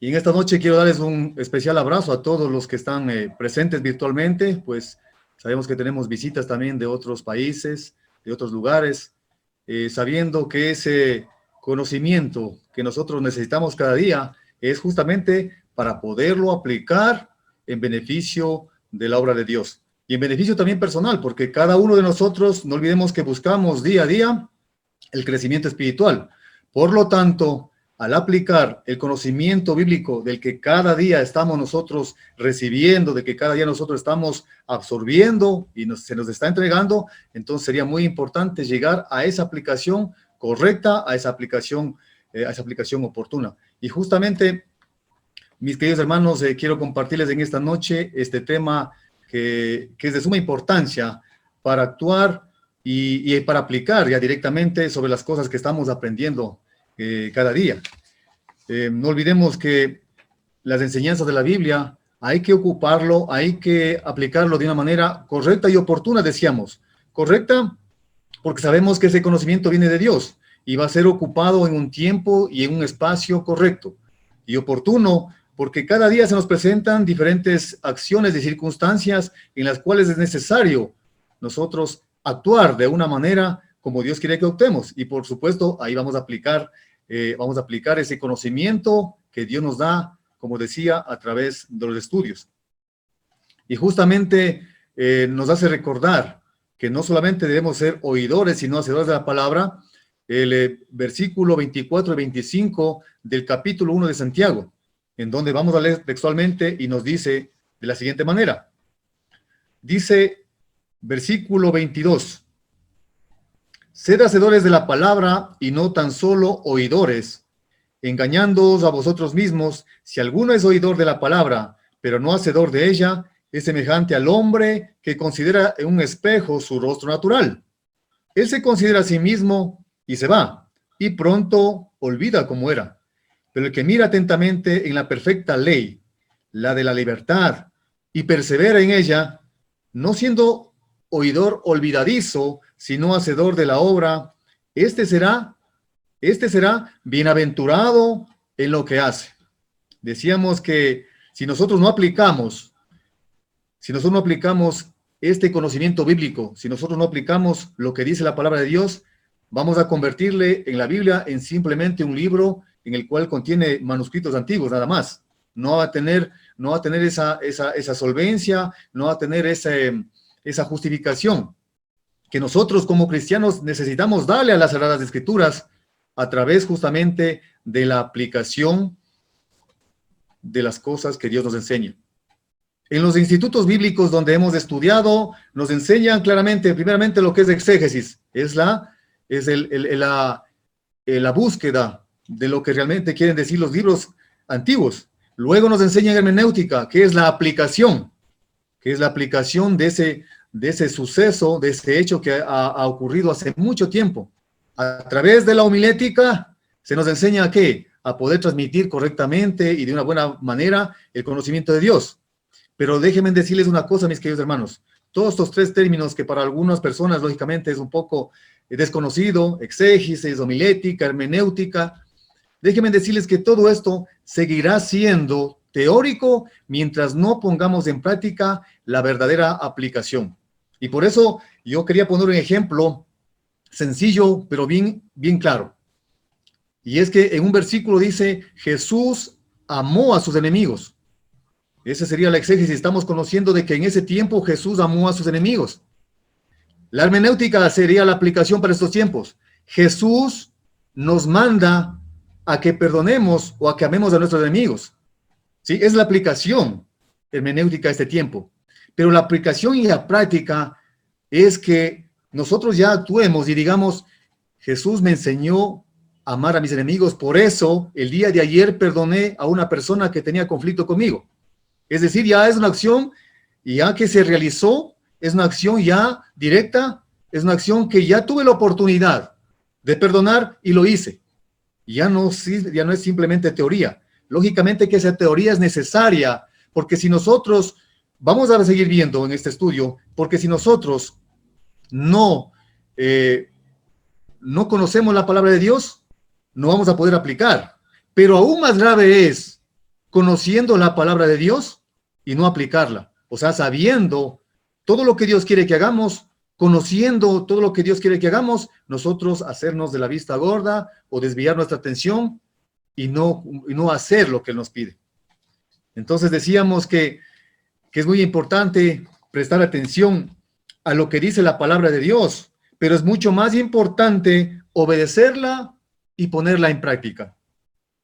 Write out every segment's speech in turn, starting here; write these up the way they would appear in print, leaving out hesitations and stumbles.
Y en esta noche quiero darles un especial abrazo a todos los que están presentes virtualmente, pues sabemos que tenemos visitas también de otros países, de otros lugares, sabiendo que ese conocimiento que nosotros necesitamos cada día es justamente para poderlo aplicar en beneficio de la obra de Dios. Y en beneficio también personal, porque cada uno de nosotros, no olvidemos que buscamos día a día el crecimiento espiritual. Por lo tanto, al aplicar el conocimiento bíblico del que cada día estamos nosotros recibiendo, de que cada día nosotros estamos absorbiendo y se nos está entregando, entonces sería muy importante llegar a esa aplicación correcta, a esa aplicación oportuna. Y justamente, mis queridos hermanos, quiero compartirles en esta noche este tema que es de suma importancia para actuar y para aplicar ya directamente sobre las cosas que estamos aprendiendo cada día. No olvidemos que las enseñanzas de la Biblia hay que ocuparlo, hay que aplicarlo de una manera correcta y oportuna, decíamos. Correcta porque sabemos que ese conocimiento viene de Dios y va a ser ocupado en un tiempo y en un espacio correcto. Y oportuno porque cada día se nos presentan diferentes acciones y circunstancias en las cuales es necesario nosotros actuar de una manera como Dios quiere que optemos. Y por supuesto, ahí vamos a aplicar ese conocimiento que Dios nos da, como decía, a través de los estudios. Y justamente nos hace recordar que no solamente debemos ser oidores, sino hacedores de la palabra, el versículo 24 y 25 del capítulo 1 de Santiago, en donde vamos a leer textualmente y nos dice de la siguiente manera. Dice, versículo 22, sed hacedores de la palabra y no tan solo oidores, engañándoos a vosotros mismos. Si alguno es oidor de la palabra, pero no hacedor de ella, es semejante al hombre que considera en un espejo su rostro natural. Él se considera a sí mismo y se va, y pronto olvida cómo era. Pero el que mira atentamente en la perfecta ley, la de la libertad, y persevera en ella, no siendo oidor olvidadizo, sino hacedor de la obra, este será bienaventurado en lo que hace. Decíamos que si nosotros no aplicamos este conocimiento bíblico, si nosotros no aplicamos lo que dice la palabra de Dios, vamos a convertirle en la Biblia en simplemente un libro en el cual contiene manuscritos antiguos, nada más. No va a tener esa solvencia, no va a tener esa justificación que nosotros como cristianos necesitamos darle a las Sagradas Escrituras a través justamente de la aplicación de las cosas que Dios nos enseña. En los institutos bíblicos donde hemos estudiado, nos enseñan claramente, primeramente, lo que es exégesis. Es la búsqueda de lo que realmente quieren decir los libros antiguos. Luego nos enseñan hermenéutica, que es la aplicación, de ese suceso, de ese hecho que ha ocurrido hace mucho tiempo. A través de la homilética se nos enseña a ¿qué? A poder transmitir correctamente y de una buena manera el conocimiento de Dios. Pero déjenme decirles una cosa, mis queridos hermanos. Todos estos tres términos que para algunas personas, lógicamente, es un poco desconocido, exégesis, homilética, hermenéutica, déjenme decirles que todo esto seguirá siendo teórico mientras no pongamos en práctica la verdadera aplicación. Y por eso yo quería poner un ejemplo sencillo, pero bien claro. Y es que en un versículo dice, Jesús amó a sus enemigos. Esa sería la exégesis. Estamos conociendo de que en ese tiempo Jesús amó a sus enemigos. La hermenéutica sería la aplicación para estos tiempos. Jesús nos manda a que perdonemos o a que amemos a nuestros enemigos. ¿Sí? Es la aplicación hermenéutica a este tiempo. Pero la aplicación y la práctica es que nosotros ya actuemos y digamos, Jesús me enseñó a amar a mis enemigos, por eso el día de ayer perdoné a una persona que tenía conflicto conmigo. Es decir, ya es una acción ya que se realizó, es una acción ya directa, es una acción que ya tuve la oportunidad de perdonar y lo hice. Ya no es simplemente teoría. Lógicamente que esa teoría es necesaria, porque si nosotros, vamos a seguir viendo en este estudio, porque si nosotros no conocemos la palabra de Dios, no vamos a poder aplicar. Pero aún más grave es conociendo la palabra de Dios y no aplicarla. O sea, sabiendo todo lo que Dios quiere que hagamos, conociendo todo lo que Dios quiere que hagamos, nosotros hacernos de la vista gorda o desviar nuestra atención y no hacer lo que Él nos pide. Entonces decíamos que es muy importante prestar atención a lo que dice la palabra de Dios, pero es mucho más importante obedecerla y ponerla en práctica.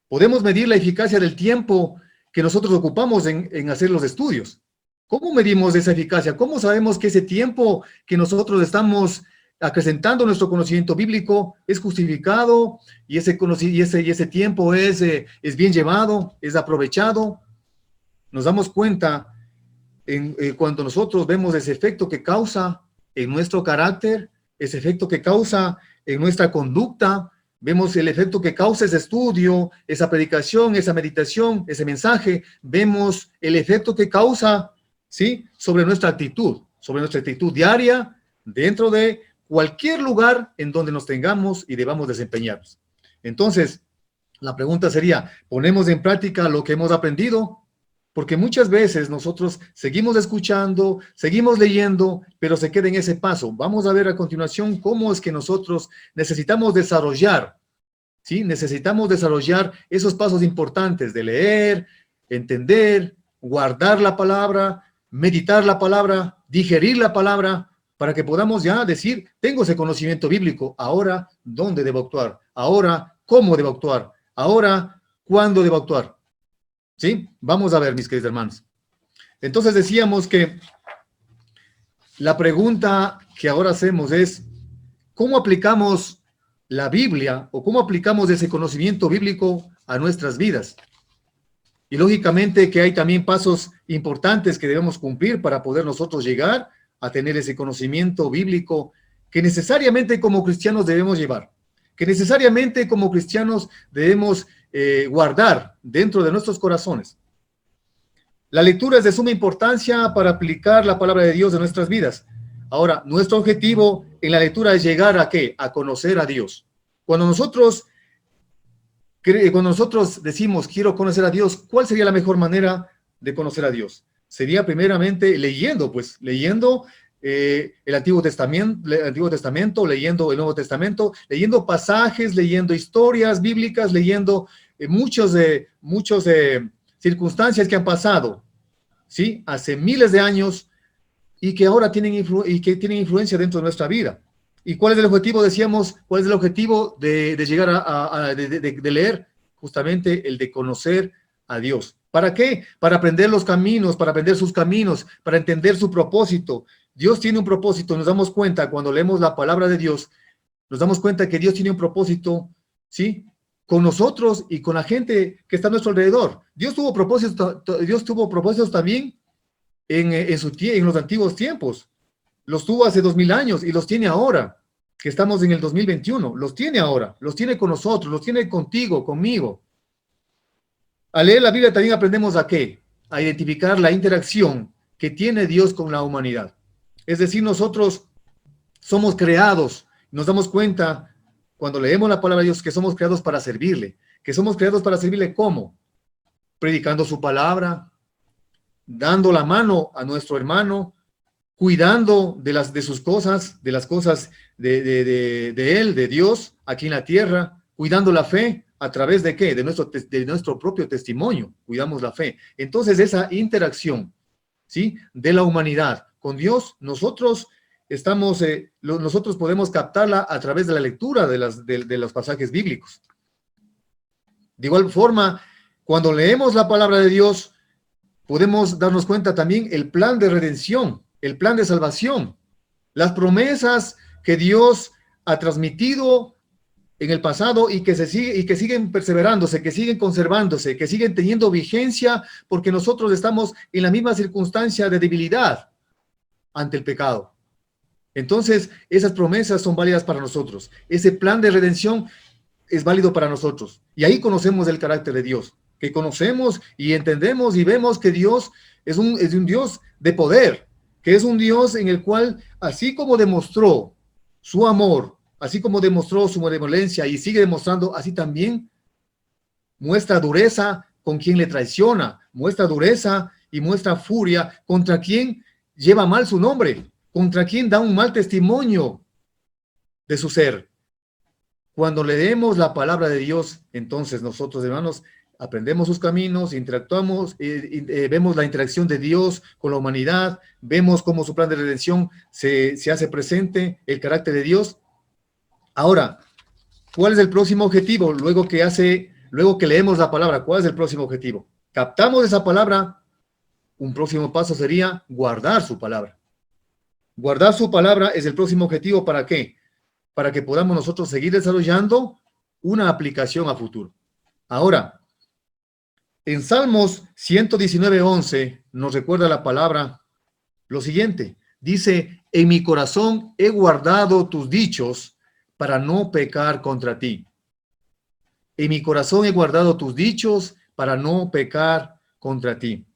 Podemos medir la eficacia del tiempo que nosotros ocupamos en hacer los estudios. ¿Cómo medimos esa eficacia? ¿Cómo sabemos que ese tiempo que nosotros estamos acrecentando nuestro conocimiento bíblico es justificado y ese tiempo es bien llevado, es aprovechado? Nos damos cuenta cuando nosotros vemos ese efecto que causa en nuestro carácter, ese efecto que causa en nuestra conducta, vemos el efecto que causa ese estudio, esa predicación, esa meditación, ese mensaje, vemos el efecto que causa, ¿sí?, sobre nuestra actitud diaria, dentro de cualquier lugar en donde nos tengamos y debamos desempeñarnos. Entonces, la pregunta sería, ¿ponemos en práctica lo que hemos aprendido? Porque muchas veces nosotros seguimos escuchando, seguimos leyendo, pero se queda en ese paso. Vamos a ver a continuación cómo es que nosotros necesitamos desarrollar, ¿sí? Necesitamos desarrollar esos pasos importantes de leer, entender, guardar la palabra, meditar la palabra, digerir la palabra, para que podamos ya decir, tengo ese conocimiento bíblico, ahora, ¿dónde debo actuar? Ahora, ¿cómo debo actuar? Ahora, ¿cuándo debo actuar? ¿Sí? Vamos a ver, mis queridos hermanos. Entonces decíamos que la pregunta que ahora hacemos es, ¿cómo aplicamos la Biblia o cómo aplicamos ese conocimiento bíblico a nuestras vidas? Y lógicamente que hay también pasos importantes que debemos cumplir para poder nosotros llegar a tener ese conocimiento bíblico que necesariamente como cristianos debemos llevar, que necesariamente como cristianos debemos guardar dentro de nuestros corazones. La lectura es de suma importancia para aplicar la palabra de Dios en nuestras vidas. Ahora, nuestro objetivo en la lectura es llegar ¿a qué? A conocer a Dios. Cuando nosotros decimos, quiero conocer a Dios, ¿cuál sería la mejor manera de conocer a Dios? Sería primeramente leyendo el Antiguo Testamento, leyendo el Nuevo Testamento, leyendo pasajes, leyendo historias bíblicas, leyendo muchas circunstancias que han pasado, ¿sí?, hace miles de años y que ahora tienen influencia dentro de nuestra vida. ¿Y cuál es el objetivo? Decíamos, ¿cuál es el objetivo de llegar de leer? Justamente el de conocer a Dios. ¿Para qué? Para aprender los caminos, para aprender sus caminos, para entender su propósito. Dios tiene un propósito, nos damos cuenta cuando leemos la palabra de Dios, nos damos cuenta que Dios tiene un propósito, ¿sí?, con nosotros y con la gente que está a nuestro alrededor. Dios tuvo propósitos también en los antiguos tiempos. Los tuvo hace 2000 años y los tiene ahora, que estamos en el 2021. Los tiene ahora, los tiene con nosotros, los tiene contigo, conmigo. Al leer la Biblia también aprendemos ¿a qué? A identificar la interacción que tiene Dios con la humanidad. Es decir, nosotros somos creados, nos damos cuenta cuando leemos la palabra de Dios que somos creados para servirle. Que somos creados para servirle ¿cómo? Predicando su palabra, dando la mano a nuestro hermano, cuidando de sus cosas, de las cosas de Él, de Dios, aquí en la tierra, cuidando la fe, ¿a través de qué? De nuestro propio testimonio, cuidamos la fe. Entonces, esa interacción, ¿sí?, de la humanidad con Dios, nosotros podemos captarla a través de la lectura de los pasajes bíblicos. De igual forma, cuando leemos la palabra de Dios, podemos darnos cuenta también el plan de redención, el plan de salvación, las promesas que Dios ha transmitido en el pasado y que siguen perseverándose, que siguen conservándose, que siguen teniendo vigencia porque nosotros estamos en la misma circunstancia de debilidad ante el pecado. Entonces, esas promesas son válidas para nosotros. Ese plan de redención es válido para nosotros. Y ahí conocemos el carácter de Dios, que conocemos y entendemos y vemos que Dios es un Dios de poder, que es un Dios en el cual, así como demostró su amor, así como demostró su benevolencia y sigue demostrando, así también muestra dureza con quien le traiciona, muestra dureza y muestra furia contra quien lleva mal su nombre, contra quien da un mal testimonio de su ser. Cuando leemos la palabra de Dios, entonces nosotros, hermanos, aprendemos sus caminos, interactuamos, vemos la interacción de Dios con la humanidad, vemos cómo su plan de redención se hace presente, el carácter de Dios. Ahora, ¿cuál es el próximo objetivo? Luego que leemos la palabra, ¿cuál es el próximo objetivo? Captamos esa palabra, un próximo paso sería guardar su palabra. Guardar su palabra es el próximo objetivo, ¿para qué? Para que podamos nosotros seguir desarrollando una aplicación a futuro. Ahora, en Salmos 119:11 nos recuerda la palabra lo siguiente. Dice, en mi corazón he guardado tus dichos para no pecar contra ti. En mi corazón he guardado tus dichos para no pecar contra ti.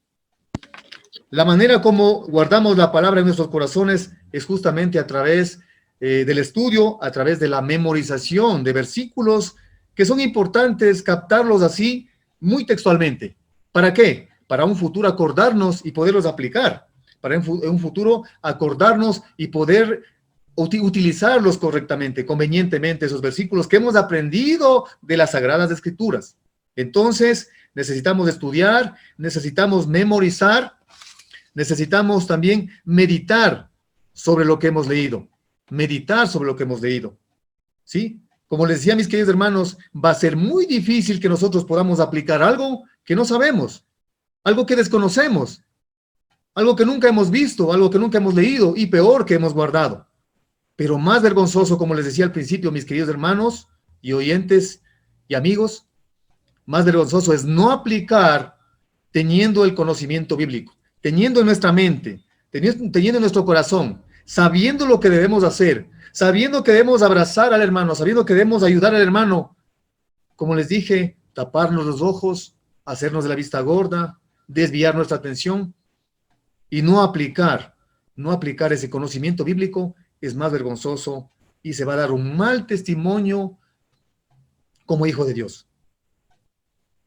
La manera como guardamos la palabra en nuestros corazones es justamente a través del estudio, a través de la memorización de versículos que son importantes captarlos así muy textualmente. ¿Para qué? Para un futuro acordarnos y poderlos aplicar. Para un futuro acordarnos y poder utilizarlos correctamente, convenientemente, esos versículos que hemos aprendido de las Sagradas Escrituras. Entonces, necesitamos estudiar, necesitamos memorizar, necesitamos también meditar sobre lo que hemos leído. Meditar sobre lo que hemos leído. ¿Sí? Como les decía, mis queridos hermanos, va a ser muy difícil que nosotros podamos aplicar algo que no sabemos, algo que desconocemos, algo que nunca hemos visto, algo que nunca hemos leído y peor que hemos guardado. Pero más vergonzoso, como les decía al principio, mis queridos hermanos y oyentes y amigos, más vergonzoso es no aplicar teniendo el conocimiento bíblico, teniendo en nuestra mente, teniendo en nuestro corazón, sabiendo lo que debemos hacer, sabiendo que debemos abrazar al hermano, sabiendo que debemos ayudar al hermano. Como les dije, taparnos los ojos, hacernos de la vista gorda, desviar nuestra atención y no aplicar ese conocimiento bíblico es más vergonzoso y se va a dar un mal testimonio como hijo de Dios.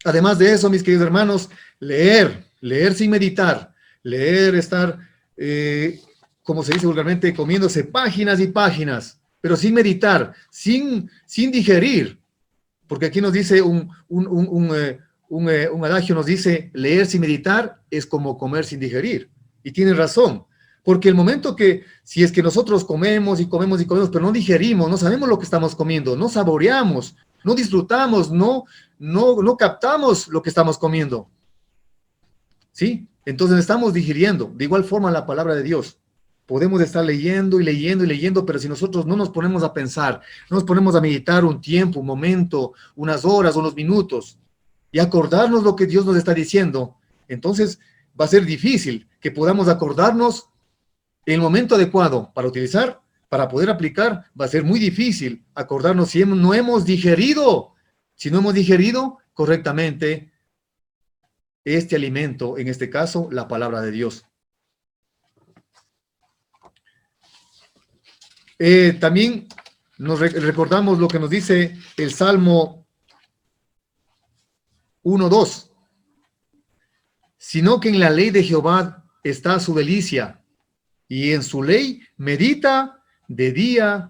Además de eso, mis queridos hermanos, leer sin meditar, estar, como se dice vulgarmente, comiéndose páginas y páginas, pero sin meditar, sin digerir, porque aquí nos dice un adagio, nos dice, leer sin meditar es como comer sin digerir, y tiene razón. Porque el momento que, si es que nosotros comemos y comemos y comemos, pero no digerimos, no sabemos lo que estamos comiendo, no saboreamos, no disfrutamos, no captamos lo que estamos comiendo. ¿Sí? Entonces estamos digiriendo. De igual forma la palabra de Dios. Podemos estar leyendo y leyendo y leyendo, pero si nosotros no nos ponemos a pensar, no nos ponemos a meditar un tiempo, un momento, unas horas, unos minutos, y acordarnos lo que Dios nos está diciendo, entonces va a ser difícil que podamos acordarnos el momento adecuado para utilizar, para poder aplicar. Va a ser muy difícil acordarnos si no hemos digerido correctamente este alimento, en este caso, la palabra de Dios. También nos recordamos lo que nos dice el Salmo 1:2. Sino que en la ley de Jehová está su delicia, y en su ley medita de día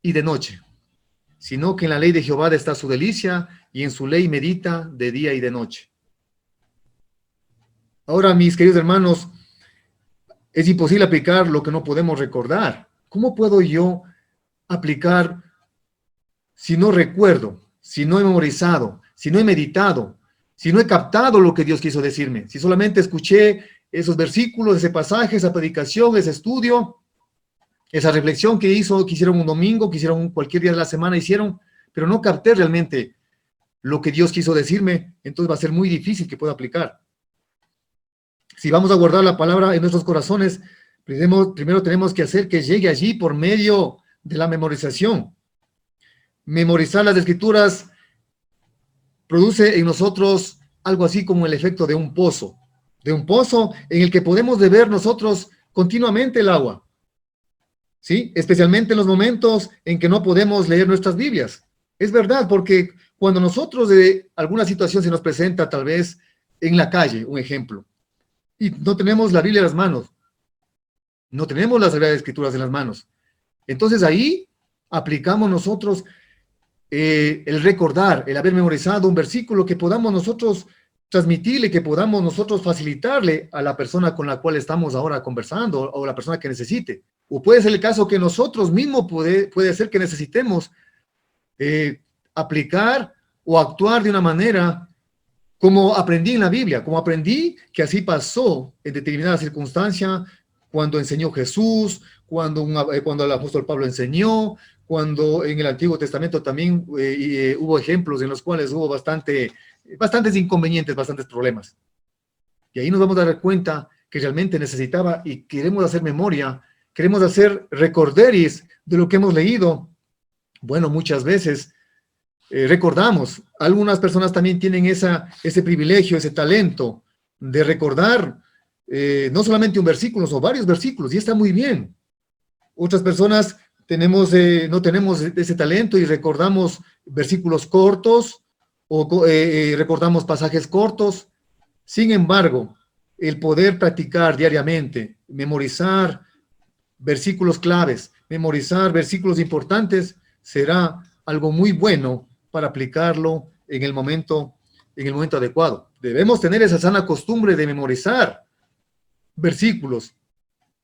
y de noche. Sino que en la ley de Jehová está su delicia, y en su ley medita de día y de noche. Ahora, mis queridos hermanos, es imposible aplicar lo que no podemos recordar. ¿Cómo puedo yo aplicar si no recuerdo, si no he memorizado, si no he meditado, si no he captado lo que Dios quiso decirme? Si solamente escuché esos versículos, ese pasaje, esa predicación, ese estudio, esa reflexión que hicieron un domingo, que hicieron cualquier día de la semana, pero no capté realmente lo que Dios quiso decirme, entonces va a ser muy difícil que pueda aplicar. Si vamos a guardar la palabra en nuestros corazones, primero tenemos que hacer que llegue allí por medio de la memorización. Memorizar las Escrituras produce en nosotros algo así como el efecto de un pozo en el que podemos beber nosotros continuamente el agua, ¿sí? Especialmente en los momentos en que no podemos leer nuestras Biblias. Es verdad, porque cuando nosotros de alguna situación se nos presenta, tal vez en la calle, un ejemplo, y no tenemos la Biblia en las manos, no tenemos las Sagradas Escrituras en las manos. Entonces ahí aplicamos nosotros el recordar, el haber memorizado un versículo que podamos nosotros transmitirle, que podamos nosotros facilitarle a la persona con la cual estamos ahora conversando o la persona que necesite. O puede ser el caso que nosotros mismos puede ser que necesitemos aplicar o actuar de una manera como aprendí en la Biblia, como aprendí que así pasó en determinada circunstancia, cuando enseñó Jesús, cuando el apóstol Pablo enseñó, cuando en el Antiguo Testamento también hubo ejemplos en los cuales hubo bastantes inconvenientes, bastantes problemas. Y ahí nos vamos a dar cuenta que realmente necesitaba y queremos hacer memoria, queremos hacer recorderis de lo que hemos leído. Bueno, muchas veces recordamos, algunas personas también tienen ese privilegio, ese talento de recordar no solamente un versículo, o varios versículos, y está muy bien. Otras personas no tenemos ese talento y recordamos versículos cortos o recordamos pasajes cortos. Sin embargo, el poder practicar diariamente, memorizar versículos claves, memorizar versículos importantes, será algo muy bueno para aplicarlo en el momento adecuado. Debemos tener esa sana costumbre de memorizar versículos,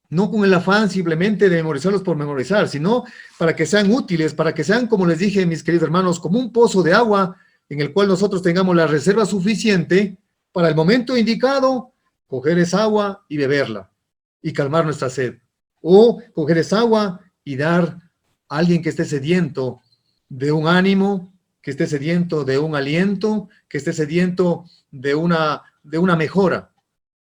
no con el afán simplemente de memorizarlos por memorizar, sino para que sean útiles, para que sean, como les dije, mis queridos hermanos, como un pozo de agua en el cual nosotros tengamos la reserva suficiente para el momento indicado, coger esa agua y beberla y calmar nuestra sed. O coger esa agua y dar a alguien que esté sediento de un ánimo, que esté sediento de un aliento, que esté sediento de una mejora.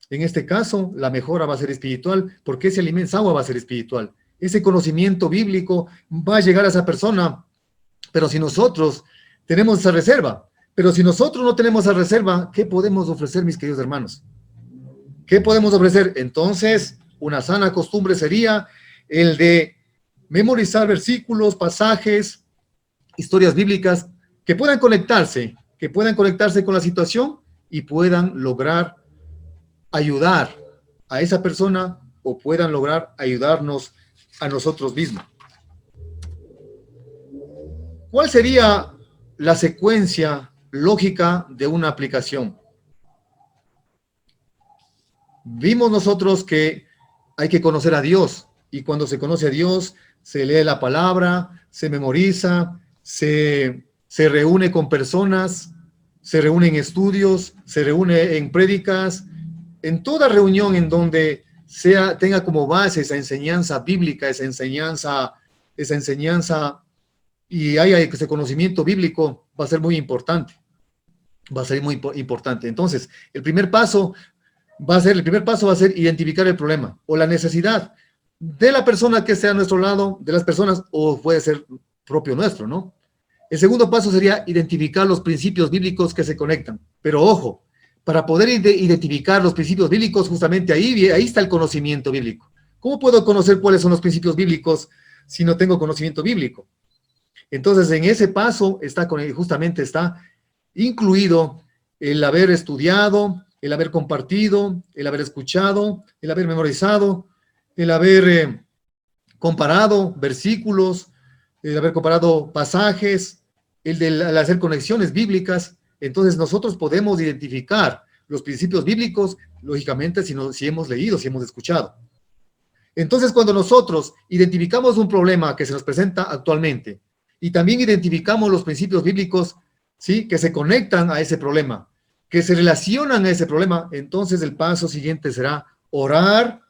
En este caso, la mejora va a ser espiritual, porque ese alimento, esa agua va a ser espiritual. Ese conocimiento bíblico va a llegar a esa persona, pero si nosotros tenemos esa reserva, pero si nosotros no tenemos esa reserva, ¿qué podemos ofrecer, mis queridos hermanos? ¿Qué podemos ofrecer? Entonces, una sana costumbre sería el de memorizar versículos, pasajes, historias bíblicas que puedan conectarse con la situación y puedan lograr ayudar a esa persona o puedan lograr ayudarnos a nosotros mismos. ¿Cuál sería la secuencia lógica de una aplicación? Vimos nosotros que hay que conocer a Dios, y cuando se conoce a Dios, se lee la palabra, se memoriza, se reúne con personas, se reúne en estudios, se reúne en prédicas, en toda reunión en donde tenga como base esa enseñanza bíblica, esa enseñanza y haya ese conocimiento bíblico, va a ser muy importante. Va a ser muy importante. Entonces, el primer paso va a ser identificar el problema o la necesidad de la persona que esté a nuestro lado, de las personas, o puede ser propio nuestro, ¿no? El segundo paso sería identificar los principios bíblicos que se conectan. Pero ojo, para poder identificar los principios bíblicos, justamente ahí está el conocimiento bíblico. ¿Cómo puedo conocer cuáles son los principios bíblicos si no tengo conocimiento bíblico? Entonces, en ese paso justamente está incluido el haber estudiado, el haber compartido, el haber escuchado, el haber memorizado, el haber comparado versículos, el haber comparado pasajes, el hacer conexiones bíblicas. Entonces nosotros podemos identificar los principios bíblicos, lógicamente, si hemos leído, si hemos escuchado. Entonces, cuando nosotros identificamos un problema que se nos presenta actualmente y también identificamos los principios bíblicos, ¿sí?, que se conectan a ese problema, que se relacionan a ese problema, entonces el paso siguiente será orar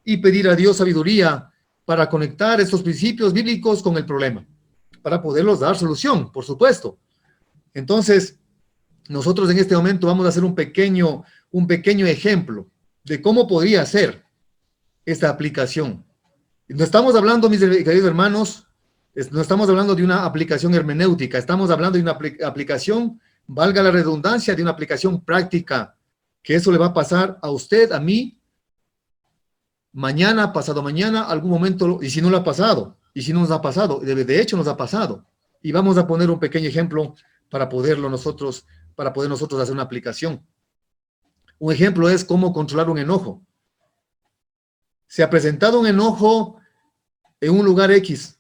y pedir a Dios sabiduría para conectar estos principios bíblicos con el problema, para poderlos dar solución, por supuesto. Entonces, nosotros en este momento vamos a hacer un pequeño ejemplo de cómo podría ser esta aplicación. No estamos hablando, mis queridos hermanos, no estamos hablando de una aplicación hermenéutica, estamos hablando de una aplicación, valga la redundancia, de una aplicación práctica, que eso le va a pasar a usted, a mí, mañana, pasado mañana, algún momento, y si no lo ha pasado, y si no nos ha pasado, de hecho nos ha pasado. Y vamos a poner un pequeño ejemplo para poder nosotros hacer una aplicación. Un ejemplo es cómo controlar un enojo. Se ha presentado un enojo en un lugar X.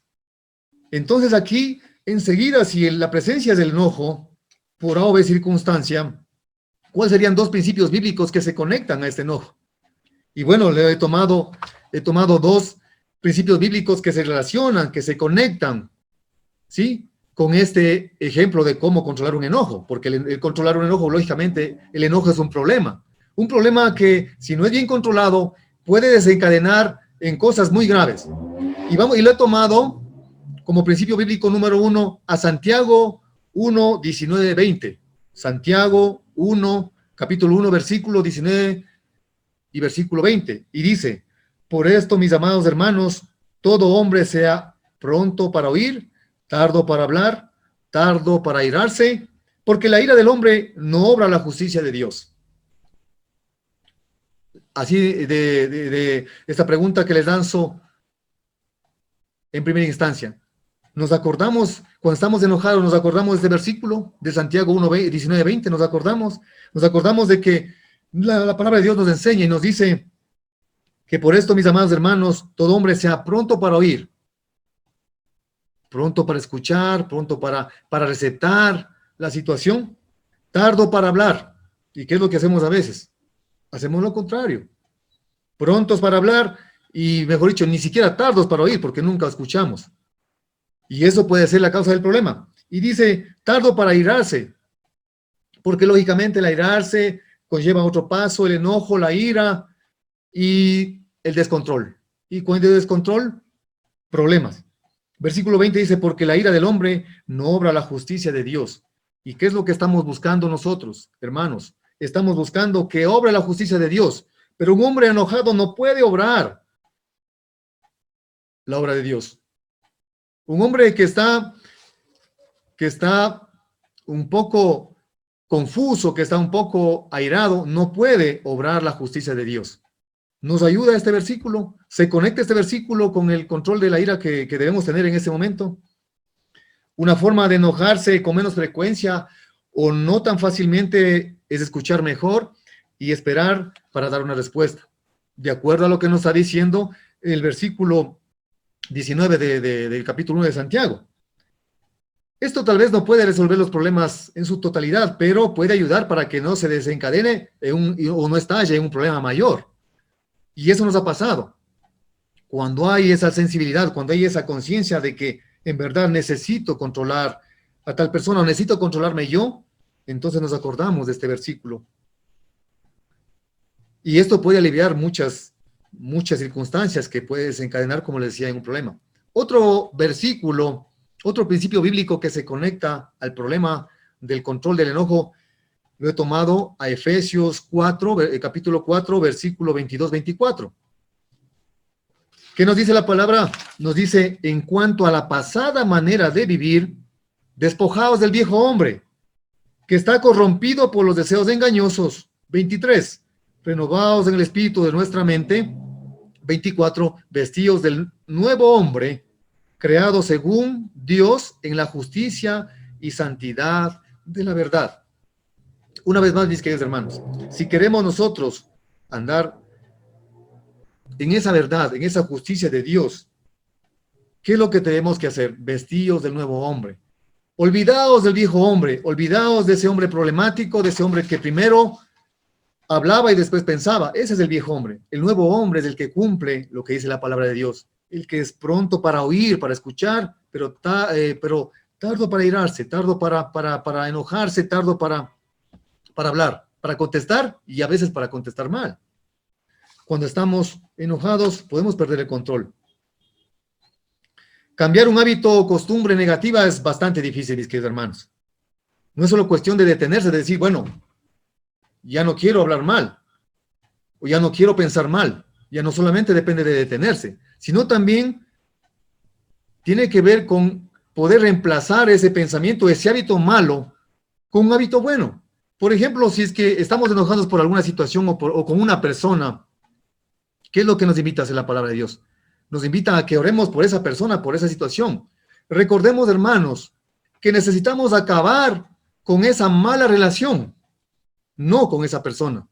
Entonces aquí, enseguida, si la presencia del enojo, por A o B circunstancia, ¿cuáles serían dos principios bíblicos que se conectan a este enojo? Y bueno, he tomado dos principios bíblicos que se relacionan, que se conectan, ¿sí? Con este ejemplo de cómo controlar un enojo, porque el controlar un enojo, lógicamente, el enojo es un problema que si no es bien controlado, puede desencadenar en cosas muy graves. Y lo he tomado como principio bíblico número 1 a Santiago 1, 19, 20. Santiago 1, capítulo 1, versículo 19 y versículo 20. Y dice, por esto, mis amados hermanos, todo hombre sea pronto para oír, tardo para hablar, tardo para airarse, porque la ira del hombre no obra la justicia de Dios. Así de esta pregunta que les lanzo en primera instancia. Nos acordamos, cuando estamos enojados, nos acordamos de este versículo de Santiago 1, 19, 20, nos acordamos de que la palabra de Dios nos enseña y nos dice que por esto, mis amados hermanos, todo hombre sea pronto para oír, pronto para escuchar, pronto para receptar la situación, tardo para hablar. ¿Y qué es lo que hacemos a veces? Hacemos lo contrario. Prontos para hablar y, mejor dicho, ni siquiera tardos para oír porque nunca escuchamos. Y eso puede ser la causa del problema. Y dice, tardo para airarse, porque lógicamente el airarse conlleva otro paso, el enojo, la ira y el descontrol. Y cuando hay descontrol, problemas. Versículo 20 dice, porque la ira del hombre no obra la justicia de Dios. ¿Y qué es lo que estamos buscando nosotros, hermanos? Estamos buscando que obre la justicia de Dios, pero un hombre enojado no puede obrar la obra de Dios. Un hombre que está un poco confuso, que está un poco airado, no puede obrar la justicia de Dios. Nos ayuda este versículo, se conecta este versículo con el control de la ira que debemos tener en ese momento. Una forma de enojarse con menos frecuencia o no tan fácilmente es escuchar mejor y esperar para dar una respuesta. De acuerdo a lo que nos está diciendo el versículo 19 del capítulo 1 de Santiago. Esto tal vez no puede resolver los problemas en su totalidad, pero puede ayudar para que no se desencadene o no estalle en un problema mayor. Y eso nos ha pasado. Cuando hay esa sensibilidad, cuando hay esa conciencia de que en verdad necesito controlar a tal persona, o necesito controlarme yo, entonces nos acordamos de este versículo. Y esto puede aliviar muchas circunstancias que puede desencadenar, como les decía, en un problema. Otro versículo, otro principio bíblico que se conecta al problema del control del enojo, lo he tomado a Efesios 4, capítulo 4, versículo 22-24. ¿Qué nos dice la palabra? Nos dice, en cuanto a la pasada manera de vivir, despojaos del viejo hombre, que está corrompido por los deseos engañosos. 23. Renovaos en el espíritu de nuestra mente. 24. Vestíos del nuevo hombre, creado según Dios en la justicia y santidad de la verdad. Una vez más, mis queridos hermanos, si queremos nosotros andar en esa verdad, en esa justicia de Dios, ¿qué es lo que tenemos que hacer? Vestíos del nuevo hombre. Olvidaos del viejo hombre, olvidaos de ese hombre problemático, de ese hombre que primero hablaba y después pensaba. Ese es el viejo hombre. El nuevo hombre es el que cumple lo que dice la palabra de Dios, el que es pronto para oír, para escuchar, pero tardo para irarse, tardo para enojarse, tardo para hablar, para contestar y a veces para contestar mal. Cuando estamos enojados podemos perder el control. Cambiar un hábito o costumbre negativa es bastante difícil, mis queridos hermanos. No es solo cuestión de detenerse, de decir, bueno, ya no quiero hablar mal, o ya no quiero pensar mal. Ya no solamente depende de detenerse, sino también tiene que ver con poder reemplazar ese pensamiento, ese hábito malo, con un hábito bueno. Por ejemplo, si es que estamos enojados por alguna situación o con una persona, ¿qué es lo que nos invita a hacer la palabra de Dios? Nos invita a que oremos por esa persona, por esa situación. Recordemos, hermanos, que necesitamos acabar con esa mala relación, no con esa persona.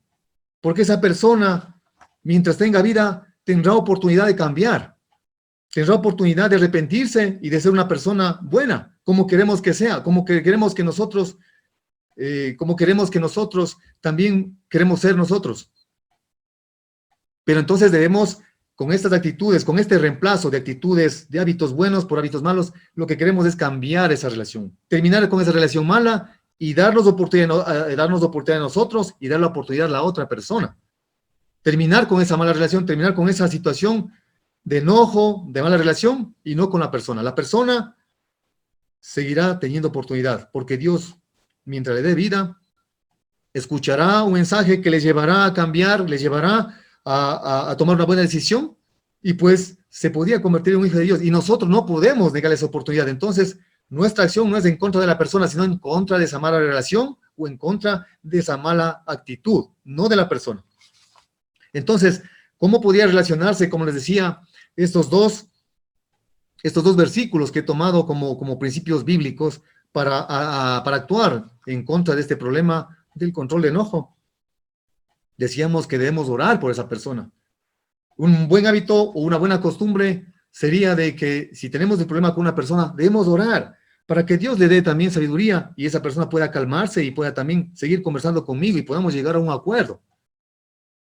porque esa persona, mientras tenga vida, tendrá oportunidad de cambiar, tendrá oportunidad de arrepentirse y de ser una persona buena, como queremos que sea, como queremos que nosotros también queremos ser nosotros. Pero entonces debemos, con estas actitudes, con este reemplazo de actitudes, de hábitos buenos por hábitos malos, lo que queremos es cambiar esa relación, terminar con esa relación mala y darnos oportunidad a nosotros y dar la oportunidad a la otra persona. Terminar con esa mala relación, terminar con esa situación de enojo, de mala relación, y no con la persona. La persona seguirá teniendo oportunidad, porque Dios, mientras le dé vida, escuchará un mensaje que les llevará a cambiar, les llevará a tomar una buena decisión, y pues se podía convertir en un hijo de Dios, y nosotros no podemos negarle esa oportunidad. Entonces, nuestra acción no es en contra de la persona, sino en contra de esa mala relación, o en contra de esa mala actitud, no de la persona. Entonces, ¿cómo podía relacionarse, como les decía, estos dos versículos que he tomado como principios bíblicos para actuar en contra de este problema del control de enojo? Decíamos que debemos orar por esa persona. Un buen hábito o una buena costumbre sería de que si tenemos un problema con una persona, debemos orar para que Dios le dé también sabiduría y esa persona pueda calmarse y pueda también seguir conversando conmigo y podamos llegar a un acuerdo.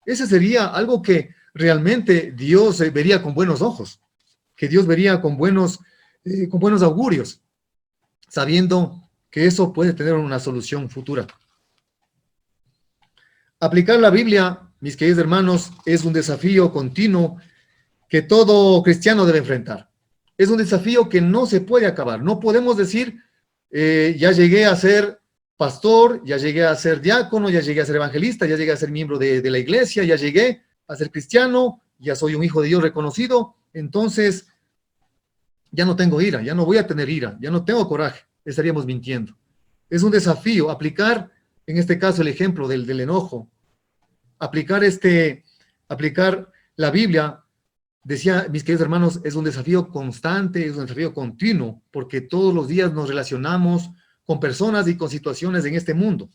Ese sería algo que realmente Dios vería con buenos ojos, que Dios vería con buenos augurios, sabiendo que eso puede tener una solución futura. Aplicar la Biblia, mis queridos hermanos, es un desafío continuo que todo cristiano debe enfrentar. Es un desafío que no se puede acabar. No podemos decir, ya llegué a ser pastor, ya llegué a ser diácono, ya llegué a ser evangelista, ya llegué a ser miembro de la iglesia, ya llegué a ser cristiano, ya soy un hijo de Dios reconocido, entonces ya no tengo ira, ya no voy a tener ira, ya no tengo coraje, estaríamos mintiendo. Es un desafío aplicar, en este caso, el ejemplo del enojo, aplicar la Biblia, decía, mis queridos hermanos, es un desafío constante, es un desafío continuo, porque todos los días nos relacionamos con personas y con situaciones en este mundo,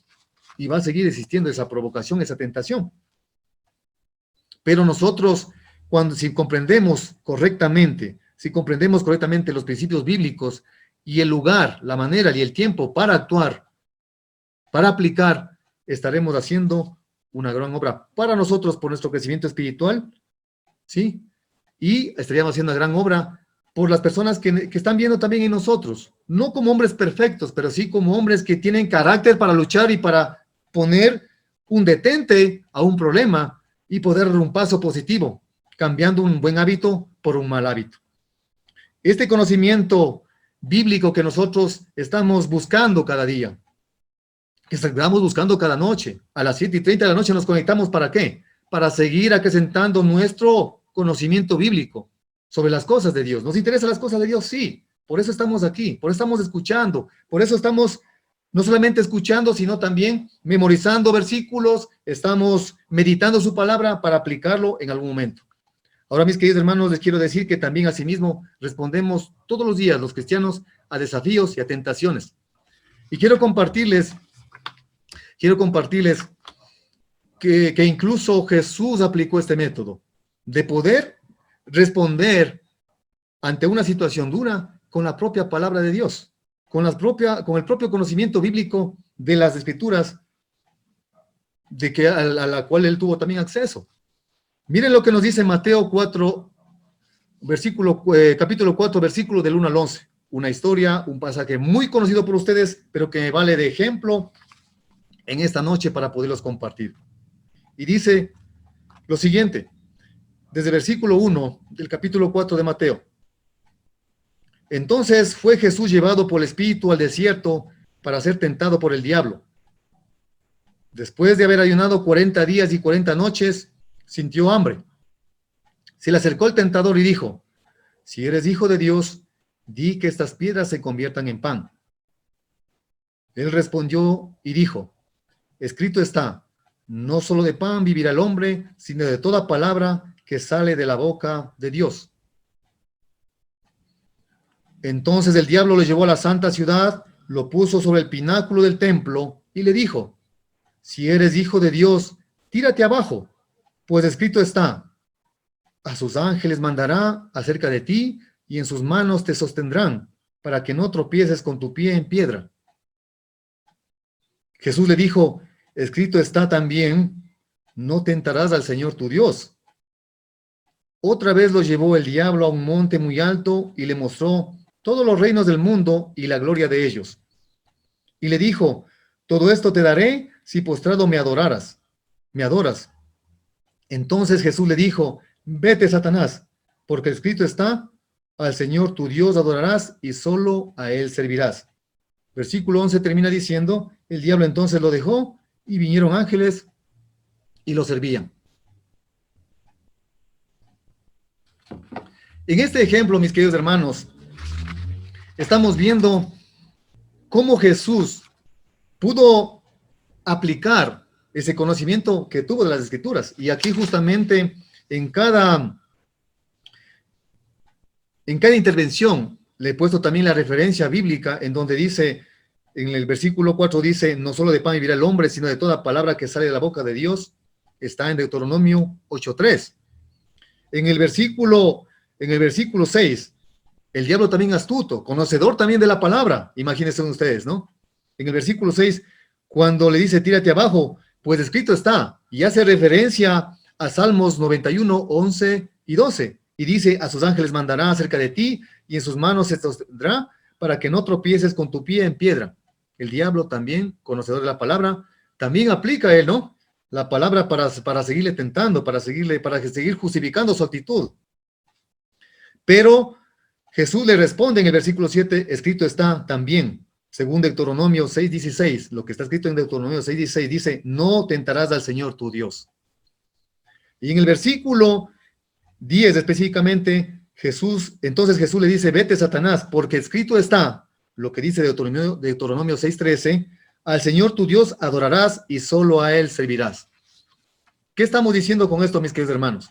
y va a seguir existiendo esa provocación, esa tentación. Pero nosotros, si comprendemos correctamente los principios bíblicos y el lugar, la manera y el tiempo para actuar, para aplicar, estaremos haciendo una gran obra para nosotros por nuestro crecimiento espiritual, ¿sí? Y estaríamos haciendo una gran obra por las personas que están viendo también en nosotros, no como hombres perfectos, pero sí como hombres que tienen carácter para luchar y para poner un detente a un problema y poder dar un paso positivo, cambiando un buen hábito por un mal hábito. Este conocimiento bíblico que nosotros estamos buscando cada día, que estamos buscando cada noche, a las 7:30 de la noche nos conectamos, ¿para qué? Para seguir acrecentando nuestro conocimiento bíblico sobre las cosas de Dios. ¿Nos interesan las cosas de Dios? Sí. Por eso estamos aquí, por eso estamos escuchando, por eso estamos no solamente escuchando, sino también memorizando versículos, estamos meditando su palabra para aplicarlo en algún momento. Ahora, mis queridos hermanos, les quiero decir que también asimismo respondemos todos los días los cristianos a desafíos y a tentaciones. Y quiero compartirles que incluso Jesús aplicó este método de poder responder ante una situación dura con la propia palabra de Dios, con el propio conocimiento bíblico de las Escrituras, a la cual él tuvo también acceso. Miren lo que nos dice Mateo 4, capítulo 4, versículo del 1 al 11. Una historia, un pasaje muy conocido por ustedes, pero que vale de ejemplo en esta noche para poderlos compartir. Y dice lo siguiente, desde el versículo 1 del capítulo 4 de Mateo. Entonces fue Jesús llevado por el Espíritu al desierto para ser tentado por el diablo. Después de haber ayunado 40 días y 40 noches, sintió hambre. Se le acercó el tentador y dijo, si eres hijo de Dios, di que estas piedras se conviertan en pan. Él respondió y dijo, escrito está, no solo de pan vivirá el hombre, sino de toda palabra que sale de la boca de Dios. Entonces el diablo lo llevó a la santa ciudad, lo puso sobre el pináculo del templo y le dijo, si eres hijo de Dios, tírate abajo, pues escrito está, a sus ángeles mandará acerca de ti, y en sus manos te sostendrán, para que no tropieces con tu pie en piedra. Jesús le dijo, escrito está también, no tentarás al Señor tu Dios. Otra vez lo llevó el diablo a un monte muy alto y le mostró todos los reinos del mundo y la gloria de ellos. Y le dijo, todo esto te daré si postrado me adoraras. Me adoras. Entonces Jesús le dijo, vete, Satanás, porque escrito está, al Señor tu Dios adorarás y solo a Él servirás. Versículo 11 termina diciendo, el diablo entonces lo dejó y vinieron ángeles y lo servían. En este ejemplo, mis queridos hermanos, estamos viendo cómo Jesús pudo aplicar ese conocimiento que tuvo de las Escrituras. Y aquí justamente en cada intervención le he puesto también la referencia bíblica en donde dice, en el versículo 4 dice, no solo de pan vivirá el hombre, sino de toda palabra que sale de la boca de Dios. Está en Deuteronomio 8:3. En el versículo 6, el diablo también astuto, conocedor también de la palabra, imagínense ustedes, ¿no? En el versículo 6, cuando le dice, tírate abajo, pues escrito está, y hace referencia a Salmos 91, 11 y 12, y dice, a sus ángeles mandará acerca de ti, y en sus manos se sostendrá, para que no tropieces con tu pie en piedra. El diablo también, conocedor de la palabra, también aplica él, ¿no? La palabra para seguirle tentando, para seguir justificando su actitud. Pero Jesús le responde en el versículo 7, escrito está también, según Deuteronomio 6:16, lo que está escrito en Deuteronomio 6:16, dice, no tentarás al Señor tu Dios. Y en el versículo 10 específicamente, entonces Jesús le dice, vete, Satanás, porque escrito está, lo que dice Deuteronomio 6:13, al Señor tu Dios adorarás y solo a Él servirás. ¿Qué estamos diciendo con esto, mis queridos hermanos?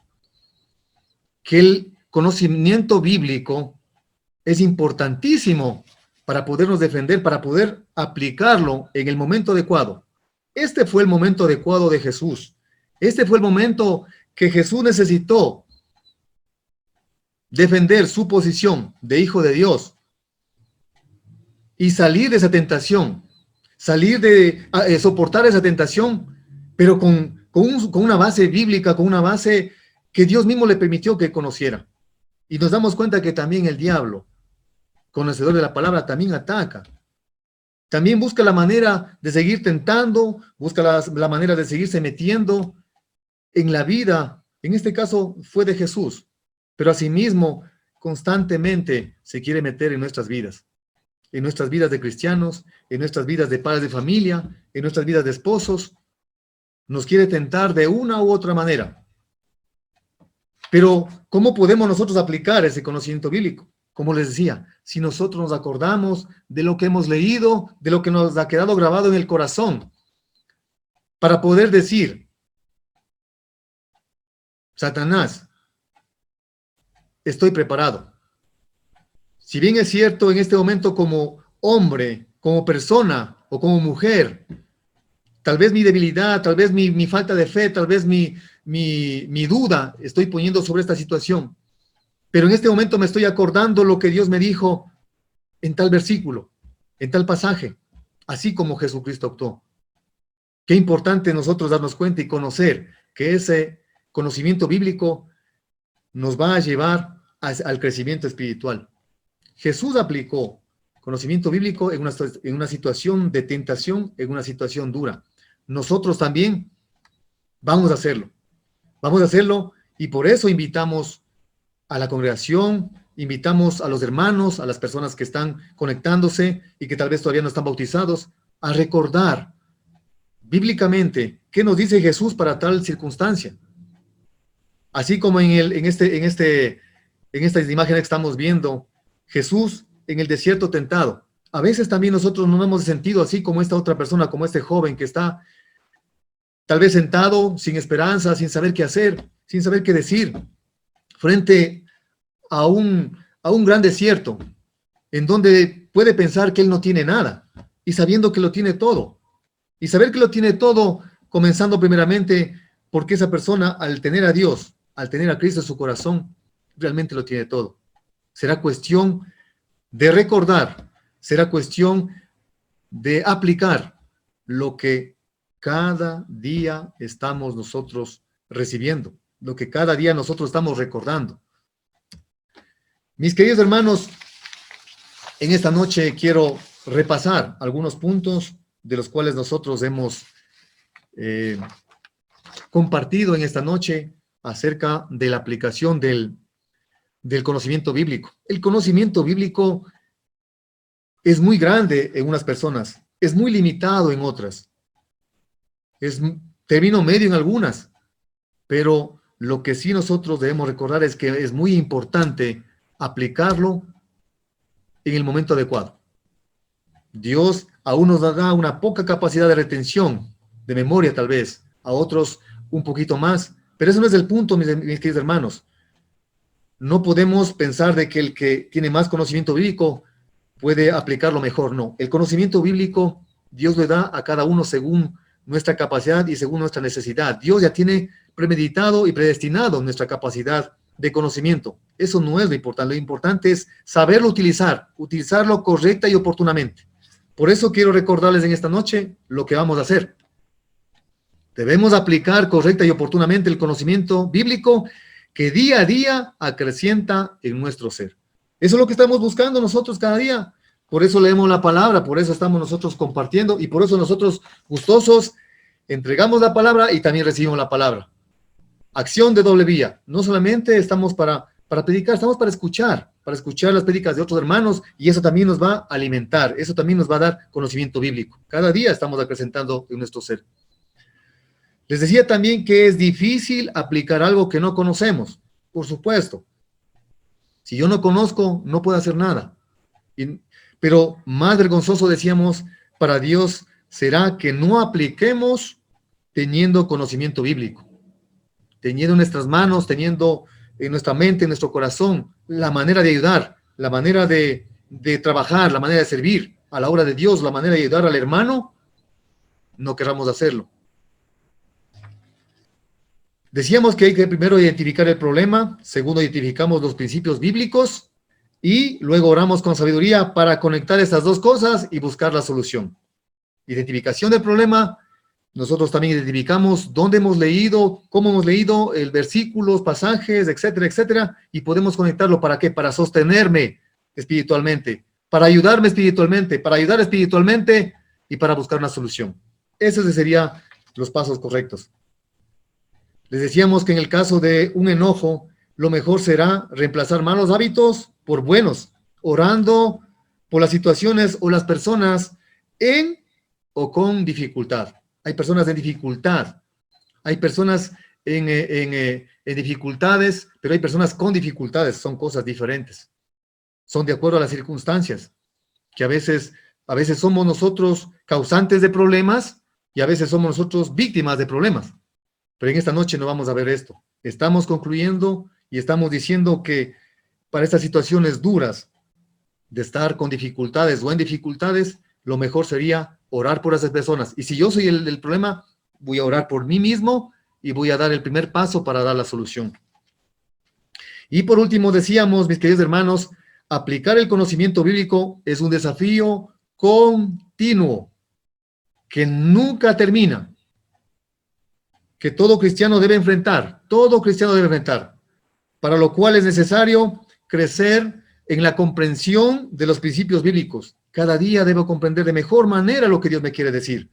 Que el conocimiento bíblico es importantísimo para podernos defender, para poder aplicarlo en el momento adecuado. Este fue el momento adecuado de Jesús. Este fue el momento que Jesús necesitó defender su posición de hijo de Dios y salir de esa tentación, soportar esa tentación, pero con una base bíblica, con una base que Dios mismo le permitió que conociera. Y nos damos cuenta que también el diablo, conocedor de la palabra, también ataca. También busca la manera de seguir tentando, busca la manera de seguirse metiendo en la vida. En este caso fue de Jesús, pero asimismo constantemente se quiere meter en nuestras vidas de cristianos, en nuestras vidas de padres de familia, en nuestras vidas de esposos. Nos quiere tentar de una u otra manera. Pero, ¿cómo podemos nosotros aplicar ese conocimiento bíblico? Como les decía, si nosotros nos acordamos de lo que hemos leído, de lo que nos ha quedado grabado en el corazón, para poder decir, Satanás, estoy preparado. Si bien es cierto en este momento como hombre, como persona o como mujer, tal vez mi debilidad, tal vez mi falta de fe, tal vez mi duda estoy poniendo sobre esta situación. Pero en este momento me estoy acordando lo que Dios me dijo en tal versículo, en tal pasaje, así como Jesucristo actuó. Qué importante nosotros darnos cuenta y conocer que ese conocimiento bíblico nos va a llevar al crecimiento espiritual. Jesús aplicó conocimiento bíblico en una situación de tentación, en una situación dura. Nosotros también vamos a hacerlo. Vamos a hacerlo y por eso invitamos a la congregación, invitamos a los hermanos, a las personas que están conectándose y que tal vez todavía no están bautizados, a recordar bíblicamente qué nos dice Jesús para tal circunstancia. Así como en estas imágenes que estamos viendo, Jesús en el desierto tentado. A veces también nosotros no nos hemos sentido así como esta otra persona, como este joven que está tal vez sentado, sin esperanza, sin saber qué hacer, sin saber qué decir, frente a un gran desierto, en donde puede pensar que él no tiene nada, y sabiendo que lo tiene todo. Y saber que lo tiene todo, comenzando primeramente porque esa persona, al tener a Dios, al tener a Cristo en su corazón, realmente lo tiene todo. Será cuestión de recordar, será cuestión de aplicar lo que cada día estamos nosotros recibiendo, lo que cada día nosotros estamos recordando. Mis queridos hermanos, en esta noche quiero repasar algunos puntos de los cuales nosotros hemos compartido en esta noche acerca de la aplicación del conocimiento bíblico. El conocimiento bíblico es muy grande en unas personas, es muy limitado en otras, es término medio en algunas, pero lo que sí nosotros debemos recordar es que es muy importante aplicarlo en el momento adecuado. Dios a unos da una poca capacidad de retención, de memoria tal vez, a otros un poquito más, pero eso no es el punto, mis queridos hermanos. No podemos pensar de que el que tiene más conocimiento bíblico puede aplicarlo mejor, no. El conocimiento bíblico Dios le da a cada uno según nuestra capacidad y según nuestra necesidad. Dios ya tiene premeditado y predestinado nuestra capacidad de conocimiento. Eso no es lo importante. Lo importante es saberlo utilizar, utilizarlo correcta y oportunamente. Por eso quiero recordarles en esta noche lo que vamos a hacer. Debemos aplicar correcta y oportunamente el conocimiento bíblico que día a día acrecienta en nuestro ser. Eso es lo que estamos buscando nosotros cada día. Por eso leemos la palabra, por eso estamos nosotros compartiendo y por eso nosotros gustosos entregamos la palabra y también recibimos la palabra. Acción de doble vía. No solamente estamos para predicar, estamos para escuchar las prédicas de otros hermanos y eso también nos va a alimentar, eso también nos va a dar conocimiento bíblico. Cada día estamos acrecentando en nuestro ser. Les decía también que es difícil aplicar algo que no conocemos, por supuesto. Si yo no conozco, no puedo hacer nada. Pero más vergonzoso, decíamos, para Dios será que no apliquemos teniendo conocimiento bíblico, teniendo en nuestras manos, teniendo en nuestra mente, en nuestro corazón, la manera de ayudar, la manera de trabajar, la manera de servir a la obra de Dios, la manera de ayudar al hermano, no queramos hacerlo. Decíamos que hay que primero identificar el problema, segundo identificamos los principios bíblicos y luego oramos con sabiduría para conectar estas dos cosas y buscar la solución. Identificación del problema, nosotros también identificamos dónde hemos leído, cómo hemos leído, el versículos, pasajes, etcétera, etcétera, y podemos conectarlo ¿para qué? Para sostenerme espiritualmente, para ayudarme espiritualmente, para ayudar espiritualmente y para buscar una solución. Esos serían los pasos correctos. Les decíamos que en el caso de un enojo, lo mejor será reemplazar malos hábitos por buenos, orando por las situaciones o las personas en o con dificultad. Hay personas en dificultad, hay personas en dificultades, pero hay personas con dificultades, son cosas diferentes. Son de acuerdo a las circunstancias, que a veces somos nosotros causantes de problemas y a veces somos nosotros víctimas de problemas. Pero en esta noche no vamos a ver esto. Estamos concluyendo y estamos diciendo que para estas situaciones duras de estar con dificultades o en dificultades, lo mejor sería orar por esas personas. Y si yo soy el problema, voy a orar por mí mismo y voy a dar el primer paso para dar la solución. Y por último decíamos, mis queridos hermanos, aplicar el conocimiento bíblico es un desafío continuo que nunca termina, que todo cristiano debe enfrentar, para lo cual es necesario crecer en la comprensión de los principios bíblicos. Cada día debo comprender de mejor manera lo que Dios me quiere decir.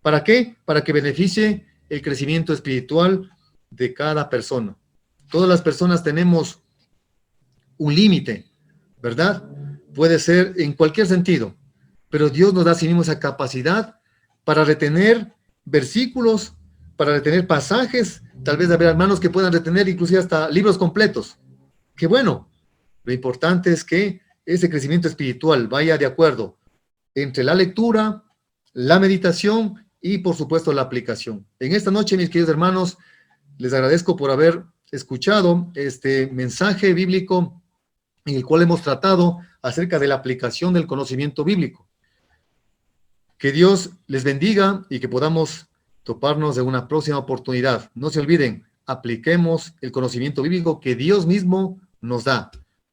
¿Para qué? Para que beneficie el crecimiento espiritual de cada persona. Todas las personas tenemos un límite, ¿verdad? Puede ser en cualquier sentido, pero Dios nos da sí mismo esa capacidad para retener versículos, para retener pasajes, tal vez habrá hermanos que puedan retener inclusive hasta libros completos. Qué bueno. Lo importante es que ese crecimiento espiritual vaya de acuerdo entre la lectura, la meditación y, por supuesto, la aplicación. En esta noche, mis queridos hermanos, les agradezco por haber escuchado este mensaje bíblico en el cual hemos tratado acerca de la aplicación del conocimiento bíblico. Que Dios les bendiga y que podamos toparnos en una próxima oportunidad. No se olviden, apliquemos el conocimiento bíblico que Dios mismo nos da.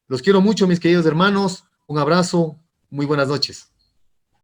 Los quiero mucho, mis queridos hermanos. Un abrazo. Muy buenas noches.